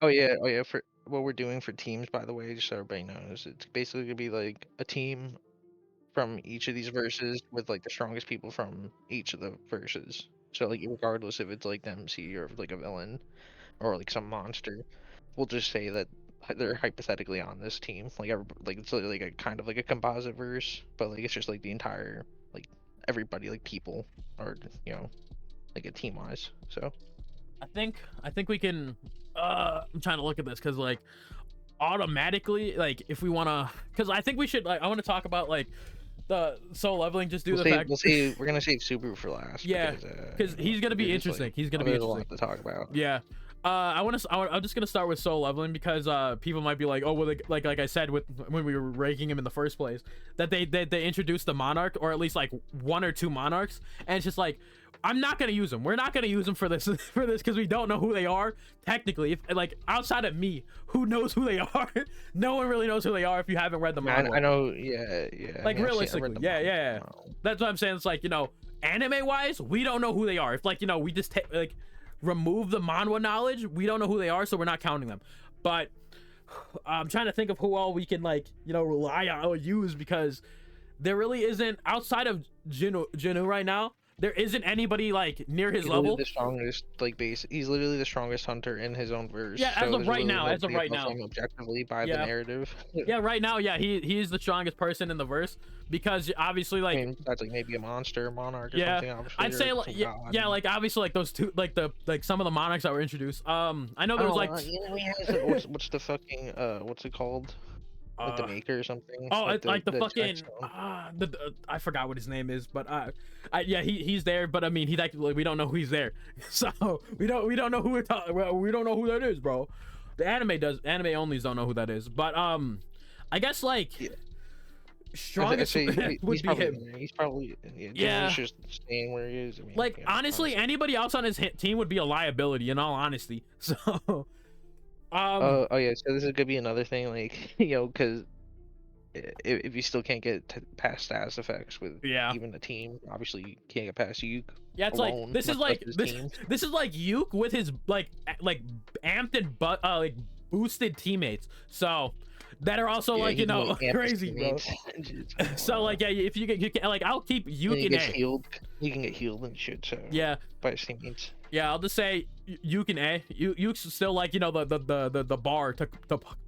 oh yeah. For what we're doing for teams, by the way, just so everybody knows, it's basically gonna be like a team from each of these verses with like the strongest people from each of the verses. So like regardless if it's like the MC or if, like a villain or like some monster, we'll just say that they're hypothetically on this team. Like like it's like a kind of like a composite verse, but like it's just like the entire like everybody like people or like a team wise. So I think we can. I'm trying to look at this because like automatically, like if we want to, because I think we should like I want to talk about like the soul leveling. Just due to the fact, we're gonna save Subaru for last yeah, because he's gonna be there's like interesting. He's gonna be there's a interesting. lot to talk about. Yeah. I'm just gonna start with soul leveling because people might be like, oh well, like I said with when we were ranking him in the first place, that they introduced the monarch, or at least like one or two monarchs, and it's just like I'm not gonna use them. We're not gonna use them for this for this because we don't know who they are technically. If like outside of me, who knows who they are? No one really knows who they are if you haven't read the manga. I know, yeah, yeah. Like I mean, I read realistically, the yeah, manga. yeah, yeah. That's what I'm saying. It's like anime wise, we don't know who they are. If like we just like remove the manhwa knowledge, we don't know who they are, so we're not counting them. But I'm trying to think of who all we can like rely on or use, because there really isn't outside of Jinu right now. There isn't anybody like near his He's literally level. the strongest, like base. He's literally the strongest hunter in his own verse. Yeah, as So of there's right really now, as of nobody right above now. him objectively by the Yeah. narrative. Yeah, right now, yeah, he's the strongest person in the verse because obviously I like mean, that's like maybe a monster, monarch, or yeah, something. Obviously, I'd or say some like yeah, god. yeah, like obviously like those two like some of the monarchs that were introduced. I know there was Oh, like he has what's the fucking what's it called? Like the uh maker or something? oh, Like like the the fucking Jackstone. I forgot what his name is, but yeah, he's there, but I mean he's actually we don't know who he's there, so we don't know who we're talking. We don't know who that is, bro. The anime onlys don't know who that is, but I guess like Yeah. strongest would be him. He's probably yeah. Yeah, Jimmy's just staying where he is. I mean, like honestly, honestly. anybody else on his team would be a liability. In all honesty, so Oh yeah. So this is gonna be another thing, like because if you still can't get past status effects with yeah. even a team, obviously you can't get past Yuke Yeah, it's like alone, this is much less like his this team. this is like Yuke with his like amped and like boosted teammates. So that are also Yeah, like he can, like, amp his crazy, bro. teammates. So like yeah, if you can like I'll keep And Yuke he in gets A. healed. He can get healed and shit. So Yeah, by his teammates. yeah, I'll just say Yuke in A. Yuke's still like the bar to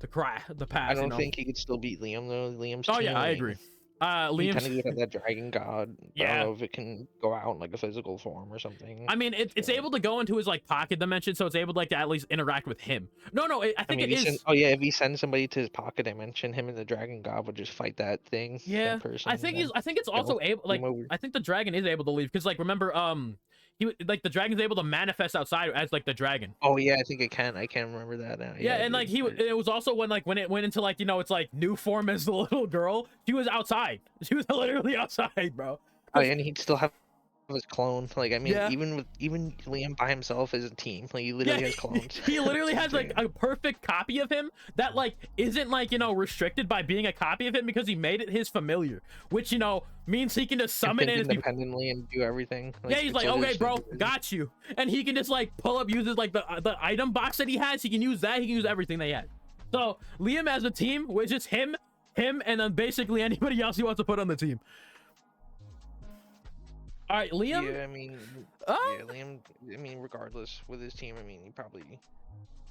cry the pass. I don't think he could still beat Liam though. Liam's Oh team, yeah, I like, agree. he Liam's technically would have that dragon god. But I yeah. don't know if it can go out in like a physical form or something. I mean, it's So, able to go into his like pocket dimension, so it's able to like to at least interact with him. No, I I think mean, it is. oh yeah, if he sends somebody to his pocket dimension, him and the dragon god would just fight that thing, Yeah, that person. And then, I think it's also able like game over. I think the dragon is able to leave because like remember like the dragon's able to manifest outside as like the dragon. Oh yeah, I think I can. I can remember that now. Yeah, Yeah, and like dude. it was also when it went into like it's like new form as the little girl. She was outside. She was literally outside, bro. Oh, and he'd still have his clone. Like, I mean, Yeah. even Liam by himself as a team, like he Yeah, literally has clones. he literally It's has like insane. a perfect copy of him that like isn't like restricted by being a copy of him because he made it his familiar, which means he can just Can summon think it. independently and do everything. Yeah, he's it's like, literally okay, just bro, like- got you, and he can just like pull up, uses like the item box that he has. He can use that. He can use everything they had. So Liam as a team, which is him, and then basically anybody else he wants to put on the team. All right, Liam. Yeah, I mean, Uh, yeah, Liam. I mean, regardless with his team, I mean, he probably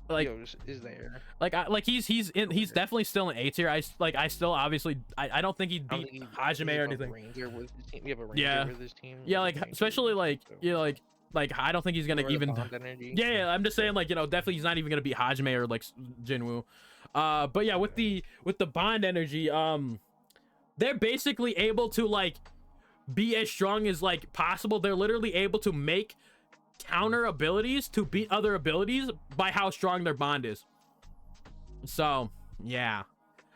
like is there. he's definitely still an A tier. I still obviously I don't think he'd I don't beat think Hajime or have a anything. Ranger with his team. You have a Ranger Yeah. with his team. Yeah, like Ranger, especially like so- like I don't think he's gonna or the even. bond energy. Yeah, I'm just saying like definitely he's not even gonna beat Hajime or like Jinwoo. But yeah, with the bond energy, they're basically able to like be as strong as like possible. They're literally able to make counter abilities to beat other abilities by how strong their bond is. So yeah,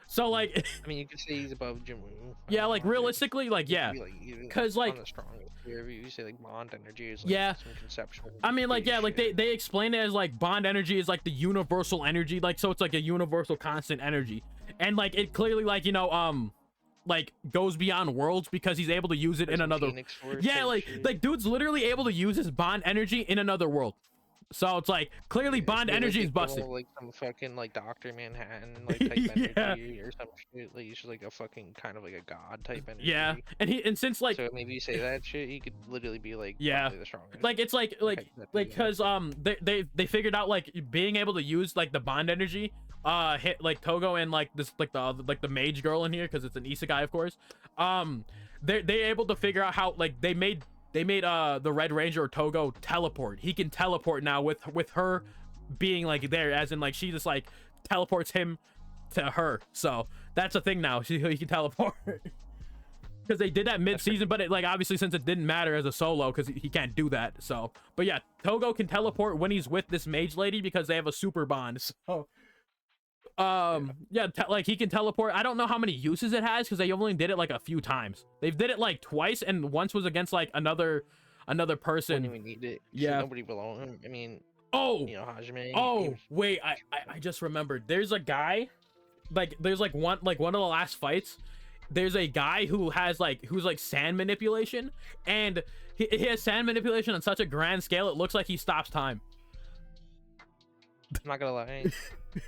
so like I mean, you could say he's above Jimwoo. yeah, like realistically, like yeah, because like the strongest. Wherever you say like bond energy is Yeah. some conceptual. I mean, like, yeah, like shit. they explain it as like bond energy is like the universal energy, like so it's like a universal constant energy, and like it clearly like goes beyond worlds because he's able to use it in Some another. Phoenix Force Yeah, type like shit. like dude's literally able to use his bond energy in another world. So it's like clearly It's bond be like energy a is busted. like some fucking like Doctor Manhattan like type Yeah, energy or some shit. Like he's just like a fucking kind of like a god type yeah. energy. And since like So maybe you say that shit, he could literally be like yeah, probably the strongest. like it's like Hypothetically, because they figured out like being able to use like the bond energy hit like Togo and like this like the mage girl in here because it's an isekai of course. They able to figure out how like they made the Red Ranger or Togo teleport. He can teleport now with her being like there, as in like she just like teleports him to her. So that's a thing now. He can teleport. Because they did that mid-season, but it like obviously since it didn't matter as a solo because he can't do that. So but yeah, Togo can teleport when he's with this mage lady because they have a super bond. So yeah, like he can teleport. I don't know how many uses it has because they only did it like a few times. They've did it like twice, and once was against like another wouldn't person. even need it. Yeah. Nobody below him. I mean, Oh, you know, Hajime. oh wait, I just remembered. There's a guy, like there's like one of the last fights. There's a guy who has like who's like sand manipulation, and he has sand manipulation on such a grand scale it looks like he stops time. I'm not gonna lie.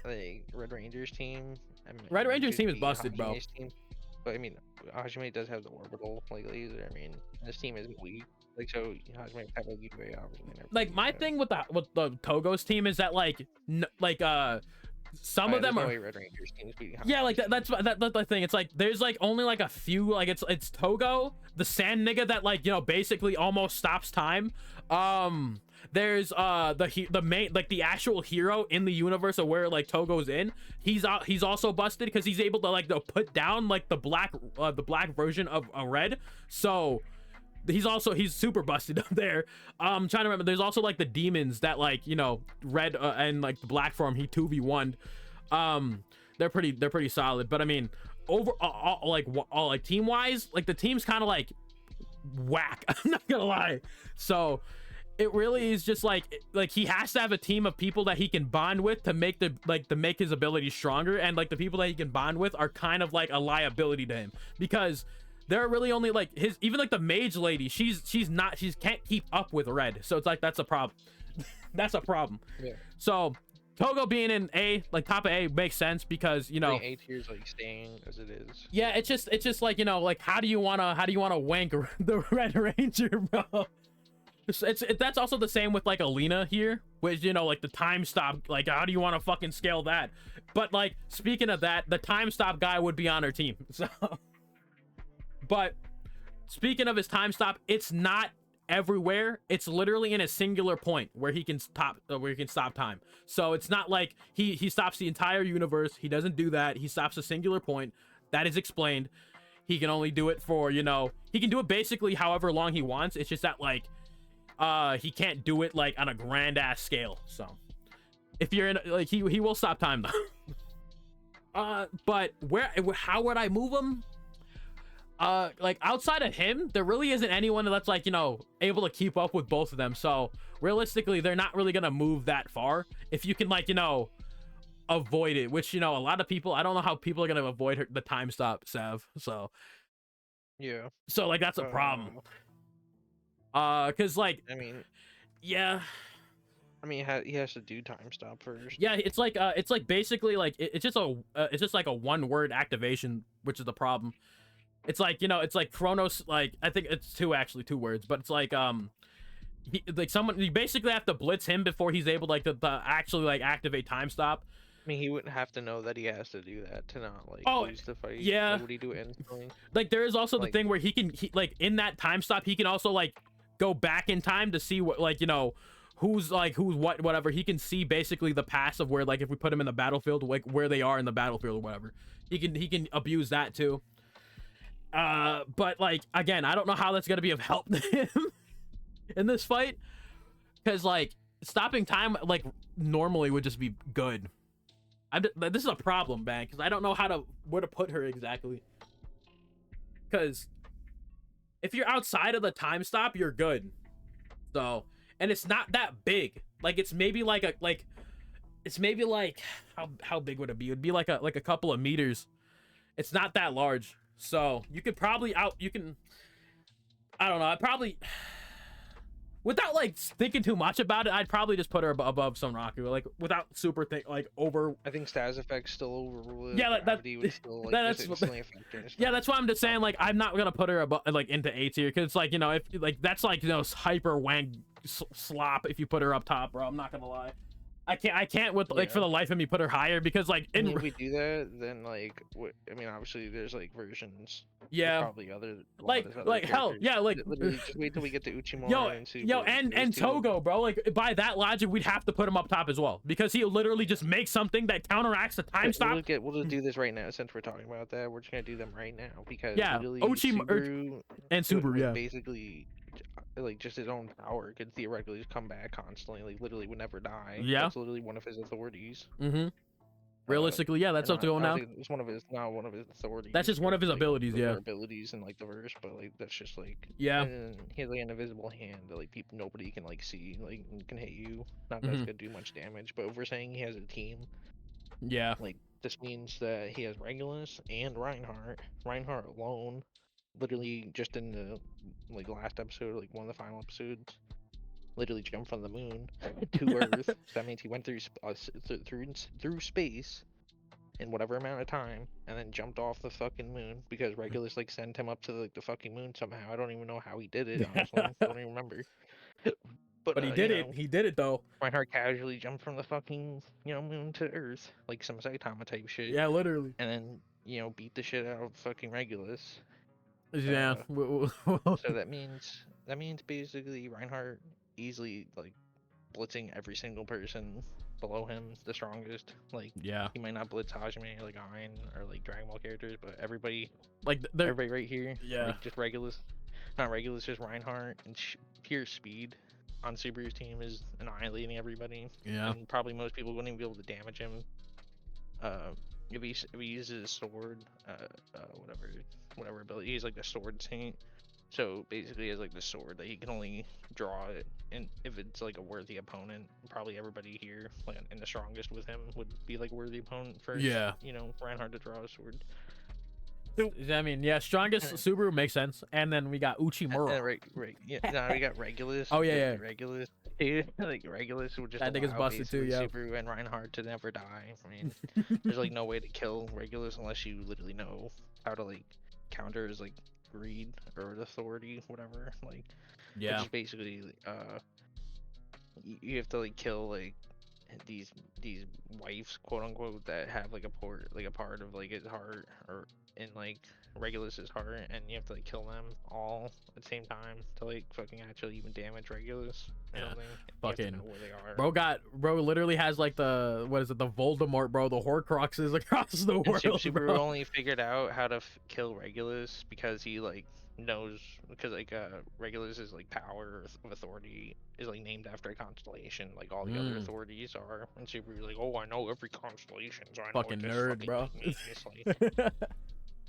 Like Red Rangers team. I mean, Red Rangers should team is be busted, bro. Hajime's team. But I mean, Hajime does have the orbital like laser. I mean, this team is weak. Like so, Hajime have like UV obviously. And Like everything, my so- thing with the Togo's team is that like some Oh, of yeah, them there's no are way Red Rangers team is beating yeah, like Hajime's team. that's the thing. It's like there's like only like a few, like it's Togo, the sand nigga that like, you know, basically almost stops time. There's the main, like the actual hero in the universe of where like Togo's in. He's also busted because he's able to like to put down like the black version of a red. So he's super busted up there. I'm trying to remember. There's also like the demons that like, you know, red and like the black form he 2v1'd. They're pretty solid. But I mean, overall like team wise, like the team's kind of like whack. I'm not gonna lie. So it really is just like he has to have a team of people that he can bond with to make make his ability stronger, and like the people that he can bond with are kind of like a liability to him because there are really only like even like the mage lady, she can't keep up with red, so it's like that's a problem. That's a problem. Yeah. So Togo being in A, like top of A, makes sense because, you know, A tier's like staying as it is. yeah, it's just like, you know, like how do you wanna wank the Red Ranger, bro? That's also the same with like Alina here, which, you know, like the time stop, like how do you want to fucking scale that? But like speaking of that, the time stop guy would be on her team. So but speaking of his time stop, it's not everywhere. It's literally in a singular point where he can stop time. So it's not like he stops the entire universe. He doesn't do that. He stops a singular point. That is explained. He can only do it for, you know, he can do it basically however long he wants. It's just that like he can't do it like on a grand ass scale. So if you're in like he will stop time though. But how would I move him? Like outside of him, there really isn't anyone that's like, you know, able to keep up with both of them. So realistically, they're not really gonna move that far if you can, like, you know, avoid it, which, you know, a lot of people, I don't know how people are gonna avoid the time stop, Sav. So Yeah. like that's a problem. Because like, I mean, yeah, he has to do time stop first. yeah, it's like basically like it's just like a one word activation, which is the problem. It's like, you know, it's like Chronos, like I think it's two words, but it's like you basically have to blitz him before he's able like to actually like activate time stop. I mean, he wouldn't have to know that he has to do that to not like lose the fight. yeah. Like, would he do it instantly? Like there is also the Like- thing where he like in that time stop he can also like go back in time to see what, like, you know, who's whatever. He can see basically the past of where, like, if we put him in the battlefield, like where they are in the battlefield or whatever. He can abuse that too. But like again, I don't know how that's gonna be of help to him in this fight, because like stopping time like normally would just be good. This is a problem, man, because I don't know where to put her exactly. Because if you're outside of the time stop, you're good. So, and it's not that big. Like it's maybe like how big would it be? It'd be like a couple of meters. It's not that large. So you could probably I don't know. without like thinking too much about it, I'd probably just put her above Sonraku, like without super think like over. I think status effects still overrule it. Yeah, like that. Gravity would still like That's just instantly affect her and yeah, stuff. that's why I'm just saying like I'm not gonna put her above like into A tier because it's like, you know, if like that's like, you know, hyper wank slop if you put her up top, bro. I'm not gonna lie. I can't with like for the life of me put her higher because like I mean, if we do that, then like I mean, obviously there's like versions. yeah, Probably other like hell characters. yeah, like Literally just wait till we get to Uchimura yo and Subaru. yo and Togo, bro. Like by that logic, we'd have to put him up top as well because he literally just makes something that counteracts the time stop. We'll just do this right now since we're talking about that. We're just gonna do them right now because Yeah, Subaru and Subaru, yeah, basically like just his own power could theoretically just come back constantly. Like literally would never die. Yeah, that's literally one of his authorities. Realistically, yeah, that's up to go now. It's one of his, not one of his authorities. That's just one of his like, abilities, yeah. Abilities in like the verse, but like that's just like yeah. And he has like an invisible hand that like nobody can like see, like can hit you. Not that it's gonna do much damage, but if we're saying he has a team, yeah, like this means that he has Regulus and Reinhardt. Reinhardt alone, literally just in the like last episode, like one of the final episodes, literally jumped from the moon to Earth. So that means he went through through space in whatever amount of time, and then jumped off the fucking moon because Regulus like sent him up to like the fucking moon somehow. I don't even know how he did it. Honestly, I don't even remember. But he did it. He did it though. Reinhardt casually jumped from the fucking moon to Earth like some Saitama type shit. Yeah, literally. And then beat the shit out of fucking Regulus. Yeah. So that means basically Reinhardt easily like blitzing every single person below him, the strongest. Like yeah, he might not blitz Hajime or like Ein or like Dragon Ball characters, but everybody everybody right here, yeah, like, just Regulus, not Regulus, just Reinhardt and pure speed on Subaru's team is annihilating everybody. Yeah, and probably most people wouldn't even be able to damage him. If he uses a sword, whatever ability, he's like the sword saint. So basically, it's like the sword that he can only draw it, and if it's like a worthy opponent, probably everybody here, like, and the strongest with him would be like a worthy opponent for Reinhardt to draw a sword. I mean, yeah, strongest Subaru makes sense, and then we got Uchimura. Right, yeah. No, we got Regulus. Oh yeah, Regulus. Like Regulus would just. I think it's busted too. Yeah. Subaru and Reinhardt to never die. I mean, there's like no way to kill Regulus unless you literally know how to like counter his like greed or authority, whatever. Like, yeah. Which is basically, you have to like kill like these wives, quote unquote, that have like a part of like his heart or in like Regulus's heart, and you have to like kill them all at the same time to like fucking actually even damage Regulus. Yeah. Fucking know where they are. Bro literally has like the the Voldemort, bro, the Horcruxes across the world. Subaru only figured out how to kill Regulus because he like knows, because like Regulus's like power of authority is like named after a constellation, like all the other authorities are, and Subaru's like, oh, I know every constellation, so I know fucking nerd, bro.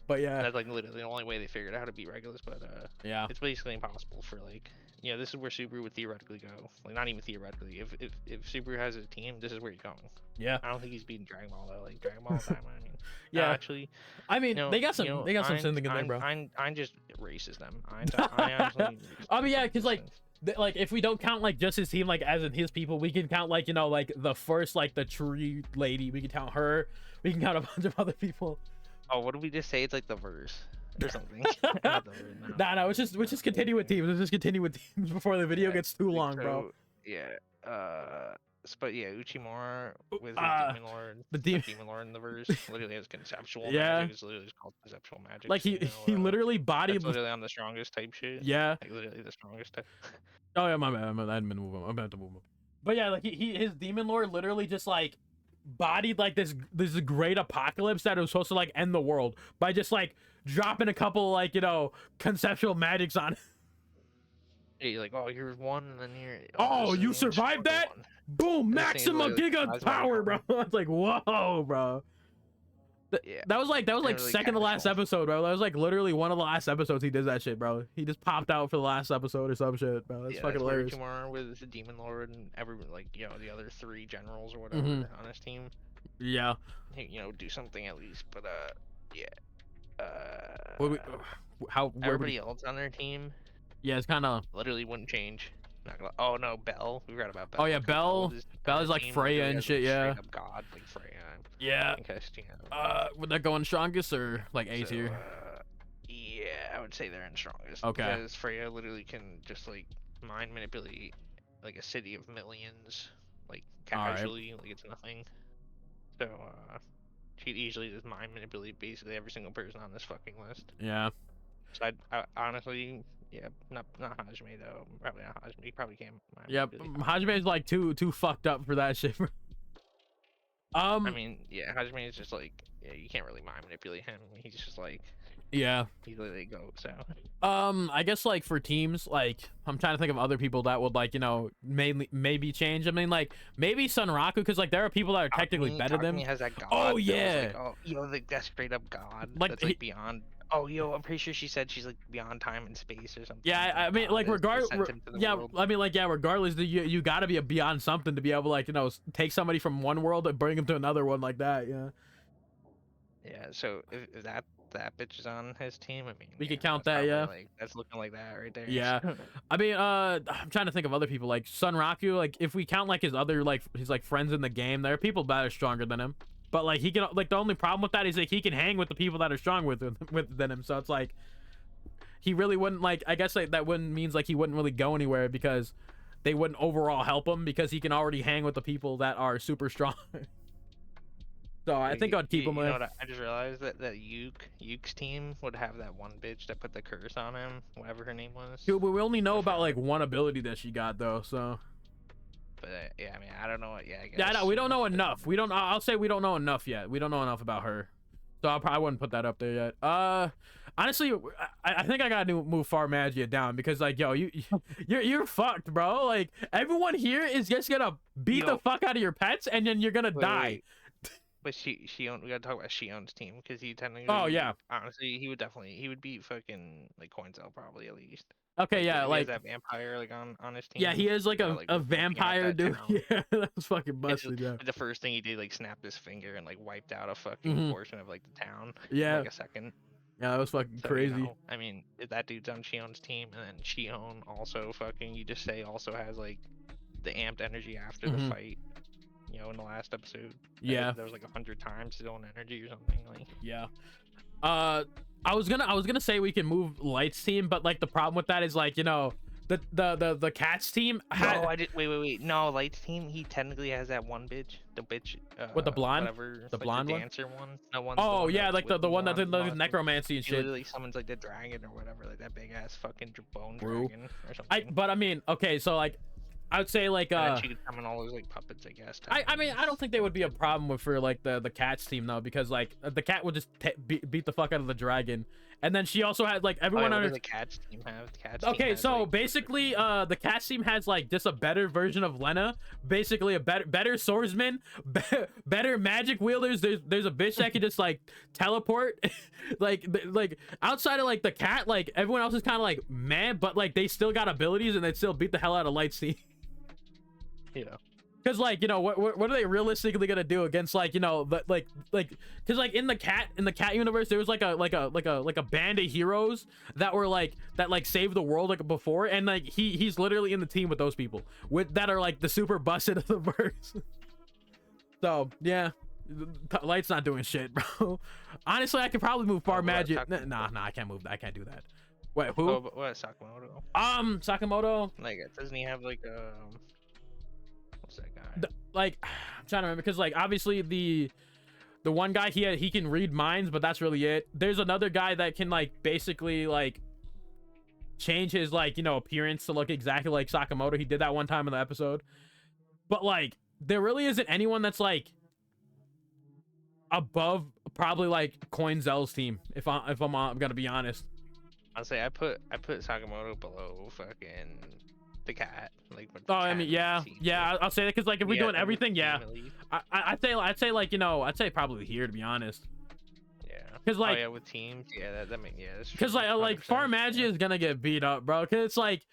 But yeah, that's like literally the only way they figured out how to beat Regulus. But yeah, it's basically impossible for like, this is where Subaru would theoretically go. Like, not even theoretically. If Subaru has a team, this is where he's going. Yeah. I don't think he's beating Dragon Ball though. Like Dragon Ball time. I mean, yeah. Actually, I mean, they got some something in there, bro. I just races them. I mean, yeah, because like if we don't count like just his team, like as in his people, we can count like like the first like the tree lady. We can count her. We can count a bunch of other people. Oh, what did we just say? It's like the verse or something. No. Let's just continue with teams. Let's just continue with teams before the video gets too long, bro. Yeah. But yeah, Uchimura with Demon Lord. The Demon Lord in the verse literally has conceptual magic. It's literally called conceptual magic. Like he literally bodied. Literally on the strongest type shit. Yeah. Like literally the strongest type. Oh yeah, my bad. I didn't move him. I'm about to move him. But yeah, like his Demon Lord literally just like bodied like this great apocalypse that was supposed to like end the world by just like dropping a couple like conceptual magics on it. Yeah, you're like, oh, here's one, and then here. Oh, you survived that? One. Boom, maximum giga power, bro. It's like, whoa, bro. That was like really second to last episode, bro. That was like literally one of the last episodes he did that shit, bro. He just popped out for the last episode or some shit, bro. That's fucking hilarious. Tomorrow with the Demon Lord and the other 3 generals or whatever on his team. Yeah. Do something at least, but yeah. Everybody else on their team. Yeah, it's kind of literally wouldn't change. Not gonna. Oh no, Belle. We read about Belle. Oh yeah, 'cause Belle. is Belle her is like team Freya literally and has, shit. like, Yeah. straight up god like Freya. Yeah. And Castina. Would that go in strongest or like A So, tier? yeah, I would say they're in strongest. Okay. Because Freya literally can just like mind manipulate like a city of millions, like Alright. casually, like it's nothing. So she could easily just mind manipulate basically every single person on this fucking list. Yeah. So I honestly, yeah, not Hajime though. Probably not Hajime. He probably can't mind Yep. manipulate Hajime is like too fucked up for that shit. I mean, yeah, Hajime is just like, yeah, you can't really mind manipulate him. He's just like, Yeah. he literally goes. So I guess like for teams, like I'm trying to think of other people that would like, you know, maybe change. I mean, like maybe Sunraku, because like there are people that are technically better than him. Takumi has that god. Oh that was, yeah. like, oh, yo, like that straight up god. Like, That's like beyond. Oh, yo, I'm pretty sure she said she's like beyond time and space or something. Yeah, I mean, like regardless, yeah, I mean, like, yeah, regardless, you gotta be beyond something to be able to, like, you know, take somebody from one world and bring them to another one like that. Yeah. Yeah. So if that bitch is on his team, I mean, We yeah, could count that's that, yeah. probably, like, that's looking like that right there. Yeah. I mean, I'm trying to think of other people like Sunraku. Like, if we count like his other like his like friends in the game, there are people that are stronger than him. But like he can like the only problem with that is like he can hang with the people that are strong with than him. So it's like he really wouldn't like. I guess like that wouldn't means like he wouldn't really go anywhere because they wouldn't overall help him because he can already hang with the people that are super strong. So I think I'd keep him. You know what, I just realized that Yuke's team would have that one bitch that put the curse on him, whatever her name was. Dude, we only know about like one ability that she got though. So. But yeah, I mean, I don't know what. Yeah, I guess. Yeah, no, we don't know enough. We don't. I'll say we don't know enough yet. We don't know enough about her, so I wouldn't put that up there yet. Honestly, I think I gotta move Far Magia down because like, yo, you're fucked, bro. Like everyone here is just gonna beat the fuck out of your pets, and then you're gonna die. Wait. But we gotta talk about Shion's team because he technically. Oh yeah. Honestly, he would beat fucking like Coincel probably at least. Okay, yeah, like that vampire like on his team. Yeah, he is like a vampire dude. Yeah, that was fucking busted. Yeah. The first thing he did, like, snapped his finger and like wiped out a fucking portion of like the town. Yeah. In, like a second. Yeah, that was fucking crazy. You know, I mean, if that dude's on Shion's team, and then Shion also fucking, you just say also has like the amped energy after the fight. You know, in the last episode. Yeah. There was like 100 times his own energy or something like. Yeah. I was gonna say we can move Light's team, but like the problem with that is like, you know, the Cats team had... No, I did. Wait. No, Light's team. He technically has that one bitch. The bitch. With the blonde. Whatever, the like blonde the one. Dancer one. No one. Oh yeah, like the one that did the necromancy and He shit. literally summons like the dragon or whatever, like that big ass fucking bone dragon or something. But I mean, okay, so like, I would say like and then she could summon all those like puppets, I guess. I mean, I don't think they would be a problem with for like the Cats team though, because like the cat would just beat the fuck out of the dragon, and then she also had like everyone what under does the Cats team have? The Cats okay, team has, so like, basically, the Cats team has like just a better version of Lena, basically a better swordsman, better magic wielders. There's a bitch that can just like teleport, like outside of like the cat, like everyone else is kind of like mad, but like they still got abilities and they still beat the hell out of Light's team. Yeah. Cause like, you know, what are they realistically gonna do against like, you know, like cause like in the cat universe there was like a band of heroes that were like saved the world like before, and like he's literally in the team with those people that are like the super busted of the verse. So yeah, Light's not doing shit, bro. Honestly, I could probably move Far Magic. Nah, I can't move that. I can't do that. Wait, who? Oh, but what, Sakamoto? Sakamoto. Like, doesn't he have like what's that guy? Like, I'm trying to remember because like obviously the one guy he can read minds, but that's really it. There's another guy that can like basically like change his like, you know, appearance to look exactly like Sakamoto. He did that one time in the episode, but like there really isn't anyone that's like above probably like Coinzel's team. If I'm gonna be honest. I'll say I put Sakamoto below fucking the cat. Like. I mean, yeah. I'll say that because like if we're doing everything, yeah. I'd say like, you know, I'd say probably here to be honest. Yeah. Because like. Oh yeah, with teams, yeah, that mean, yeah. Because like Far Magia is gonna get beat up, bro. Because it's like.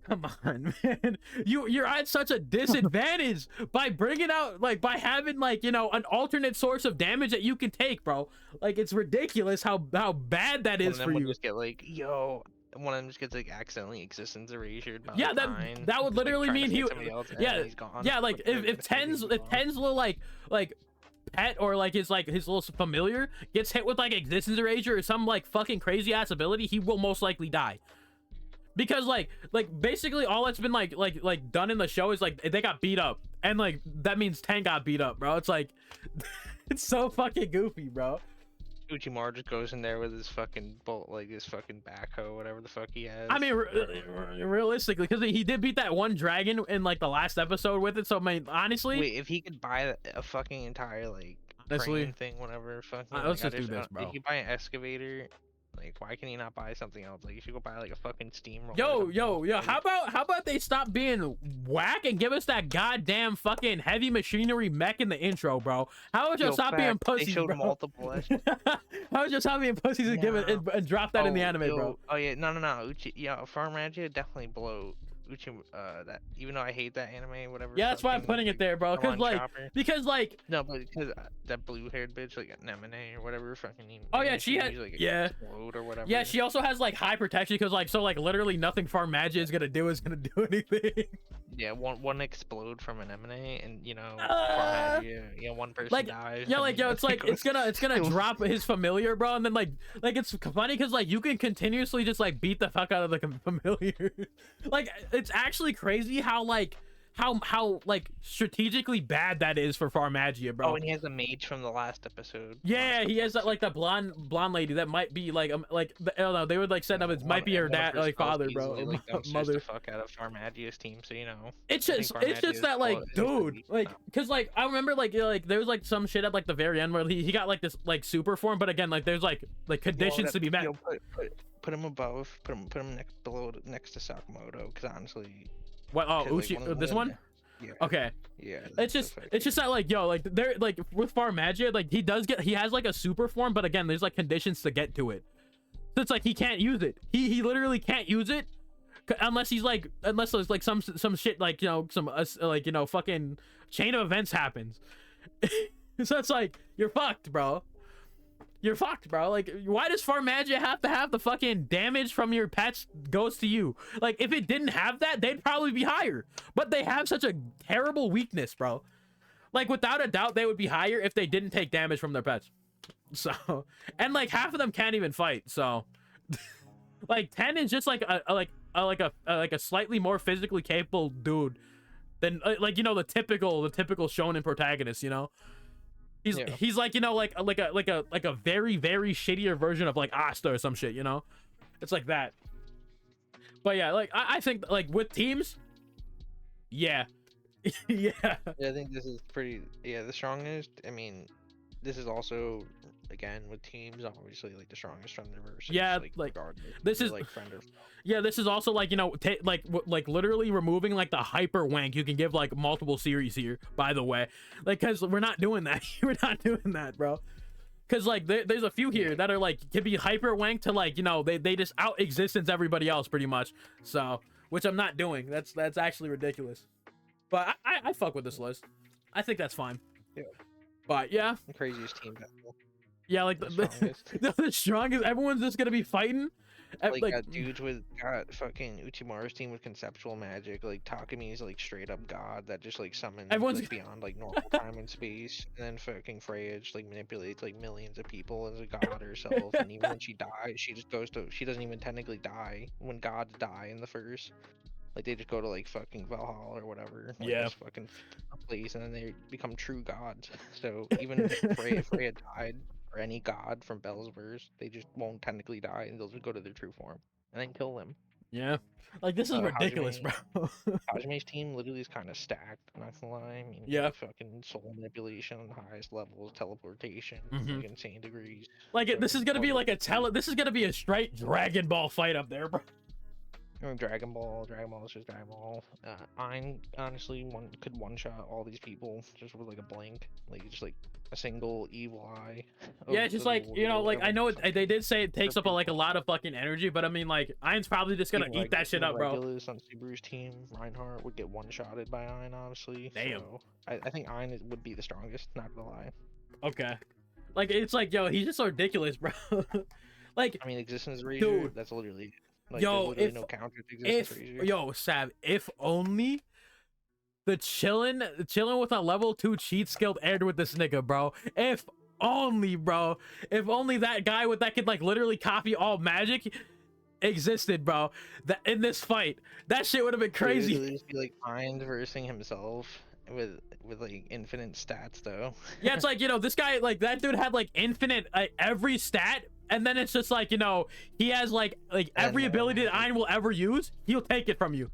Come on, man. You're at such a disadvantage by bringing out like by having like, you know, an alternate source of damage that you can take, bro. Like it's ridiculous how bad that is for you. Just get like, yo, one of them just gets like accidentally existence erasure. By, Yeah, like, Ein, that would just, like, literally trying to mean he fight somebody else, and yeah, then he's gone. yeah, like Like, if that's Ten's crazy. if Ten's little like pet or like his little familiar gets hit with like existence erasure or some like fucking crazy ass ability, he will most likely die. Because like basically all that's been like done in the show is like they got beat up, and like that means Ten got beat up, bro. It's like it's so fucking goofy, bro. Uchimaru just goes in there with his fucking bolt, like his fucking backhoe, whatever the fuck he has. I mean, realistically, because he did beat that one dragon in like the last episode with it. So I mean, honestly, wait, if he could buy a fucking entire like Honestly, crane thing, whatever, fucking, let's like, just do this, bro. If you buy an excavator, like, why can he not buy something else? Like, you should go buy like a fucking steamroller. Yo, how about they stop being whack and give us that goddamn fucking heavy machinery mech in the intro, bro? How would you stop being pussies, They showed bro? multiple. How would you stop being pussies and give it and drop that in the anime, bro? Oh yeah, no. Farm Magia definitely blow that, even though I hate that anime, whatever. Yeah, that's why I'm putting it there, bro. Because like no, but because that blue-haired bitch, like Nemone or whatever, fucking. Oh yeah, she had like, explode or whatever. Yeah, she also has like high protection because like literally nothing Farm Magia is gonna do anything. Yeah, one explode from an Nemone, and Farm Magia, one person dies. Yeah, like it's like it's gonna drop his familiar, bro, and then like it's funny because like you can continuously just like beat the fuck out of the familiar. Like it's actually crazy how like strategically bad that is for Farm Magia, bro. Oh, and he has a mage from the last episode. Yeah, he has that like the blonde lady that might be like I don't know, they would like set up it might be her dad, like father, bro, like, mother. The fuck out of Farm Magia's team, so it's just that like dude, like because like I remember like there was like some shit at like the very end where he got like this like super form, but again like there's like conditions to be met. Put him above, put him next to Sakamoto, because honestly. What? Oh, Uchi, this one? Yeah. Okay. Yeah. It's just that like like they're like with Farm Magia, like he has like a super form, but again there's like conditions to get to it. So it's like he can't use it. He literally can't use it unless there's like some shit like some like fucking chain of events happens. So it's like you're fucked, bro. You're fucked, bro. Like, why does Farm Magia have to have the fucking damage from your pets goes to you? Like, if it didn't have that, they'd probably be higher. But they have such a terrible weakness, bro. Like, without a doubt, they would be higher if they didn't take damage from their pets. So, and like half of them can't even fight. So, like 10 is just like a slightly more physically capable dude than like the typical shonen protagonist. He's like like a very very shittier version of like Asta or some shit. It's like that. But yeah, like I think like with teams, yeah. Yeah. I think this is the strongest. I mean, this is also again with teams obviously like the strongest from the verse. Yeah, like this is like friend or foe. Yeah, this is also like like literally removing like the hyper wank you can give like multiple series here, by the way, like because we're not doing that. We're not doing that, bro. Because like there's a few here that are like can be hyper wank to like they just out existence everybody else pretty much. So which I'm not doing. That's actually ridiculous. But I fuck with this list. I think that's fine. Yeah. But yeah. The craziest team battle. Yeah, like the strongest. Everyone's just gonna be fighting. Like dudes with fucking Uchimaru's team with conceptual magic. Like Takami's like straight up god that just like summons like, beyond like normal time and space. And then fucking Freya just like manipulates like millions of people as a god herself. And even when she dies, she doesn't even technically die when gods die in the first. Like they just go to like fucking Valhalla or whatever. Like, yeah. This fucking place, and then they become true gods. So even if Freya died. Or any god from Bell's verse, they just won't technically die, and they'll just go to their true form and then kill them. Yeah, like this is ridiculous, bro. Hajime's team literally is kind of stacked. Not gonna lie. I mean, yeah, fucking soul manipulation on the highest levels, teleportation, like insane degrees. Like this is gonna be like this is gonna be a straight Dragon Ball fight up there, bro. I mean, Dragon Ball is just Dragon Ball. Ein honestly could one-shot all these people just with like a blink, like just like a single evil eye. Yeah, just like like I know they did say it takes up a lot of fucking energy, but I mean like Ein's probably just gonna eat that shit up, bro. Regulus on Subaru's team, Reinhardt would get one-shotted by Ein, honestly. Damn. So I think Ein would be the strongest. Not gonna lie. Okay. Like it's like he's just so ridiculous, bro. Like I mean, existence erasure. That's literally. Like, there's Yo, literally no counter to exist in Brazier. yo, Sav, if only the chilling with a level 2 cheat skill aired with this nigga, bro. If only, bro. If only that guy with that could like literally copy all magic existed, bro. That in this fight, that shit would have been Dude, crazy. it'd just be like Hind versing himself with like infinite stats though. Yeah, it's like, you know, this guy, like, that dude had like infinite every stat, and then it's just like, you know, he has like every ability that Ein will ever use, he'll take it from you.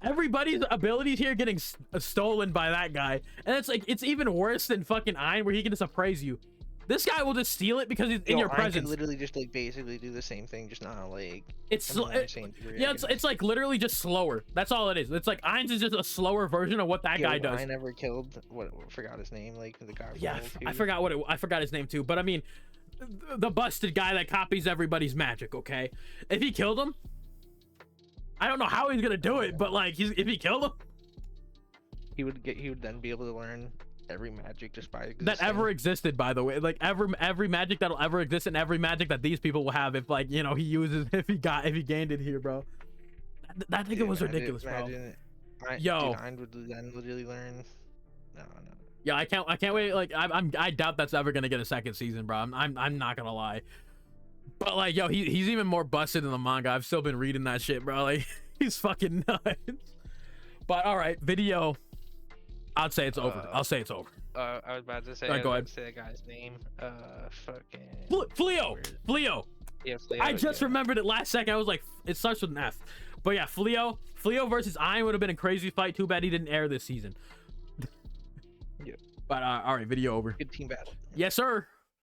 Everybody's abilities here getting stolen by that guy, and it's like, it's even worse than fucking Ein, where he can just appraise you. This guy will just steal it because he's in your Ein presence. can literally just like basically do the same thing, just not like It's a more insane degree, yeah, I guess. it's like literally just slower. That's all it is. It's like Ein's is just a slower version of what that guy does. I never killed what forgot his name, like the guy. From Yeah, World I 2. forgot I forgot his name too. But I mean, the busted guy that copies everybody's magic. Okay, if he killed him, I don't know how he's gonna do it, but like, if he killed him, He would then be able to learn every magic just by existing. that ever existed, by the way, like every magic that'll ever exist, and every magic that these people will have, if like, you know, he uses, if he gained it here, bro. That nigga was ridiculous, bro. Yo, dude, Ein would then literally learn. No. yeah, I can't wait. Like, I doubt that's ever gonna get a second season, bro. I'm not gonna lie. But like, yo, he's even more busted in the manga. I've still been reading that shit, bro. Like, he's fucking nuts. But all right, video. I'd say it's over. I'll say it's over. I was about to say. Alright, go ahead. Say that guy's name. Fucking. Fleo. Yeah, Fleo, I just yeah. remembered it last second. I was like, it starts with an F. But yeah, Fleo versus Ein would have been a crazy fight. Too bad he didn't air this season. Yep. But all right, video over. Good team battle. Yes, sir.